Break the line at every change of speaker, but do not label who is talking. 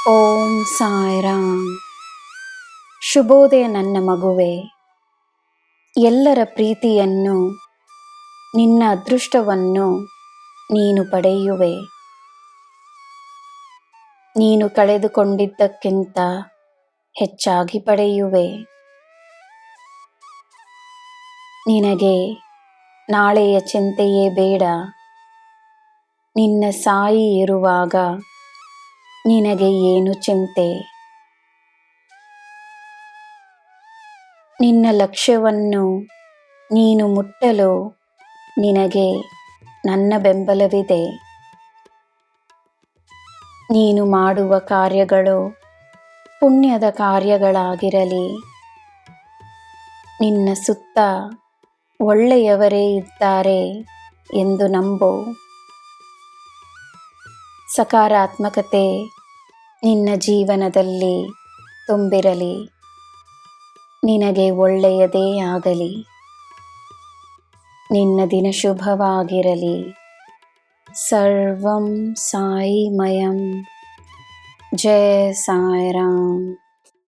ಓಂ ಸಾಯಿರಾಮ್. ಶುಭೋದಯ ನನ್ನ ಮಗುವೆ. ಎಲ್ಲರ ಪ್ರೀತಿಯನ್ನು, ನಿನ್ನ ಅದೃಷ್ಟವನ್ನು ನೀನು ಪಡೆಯುವೆ. ನೀನು ಕಳೆದುಕೊಂಡಿದ್ದಕ್ಕಿಂತ ಹೆಚ್ಚಾಗಿ ಪಡೆಯುವೆ. ನಿನಗೆ ನಾಳೆಯ ಚಿಂತೆಯೇ ಬೇಡ. ನಿನ್ನ ಸಾಯಿ ಇರುವಾಗ ನಿನಗೆ ಏನು ಚಿಂತೆ? ನಿನ್ನ ಲಕ್ಷ್ಯವನ್ನು ನೀನು ಮುಟ್ಟಲು ನಿನಗೆ ನನ್ನ ಬೆಂಬಲವಿದೆ. ನೀನು ಮಾಡುವ ಕಾರ್ಯಗಳು ಪುಣ್ಯದ ಕಾರ್ಯಗಳಾಗಿರಲಿ. ನಿನ್ನ ಸುತ್ತ ಒಳ್ಳೆಯವರೇ ಇದ್ದಾರೆ ಎಂದು ನಂಬು. ಸಕಾರಾತ್ಮಕತೆ ನಿನ್ನ ಜೀವನದಲ್ಲಿ ತುಂಬಿರಲಿ. ನಿನಗೆ ಒಳ್ಳೆಯದೇ ಆಗಲಿ. ನಿನ್ನ ದಿನ ಶುಭವಾಗಿರಲಿ. ಸರ್ವಂ ಸಾಯಿಮಯಂ. ಜಯ ಸಾಯಿರಾಮ್.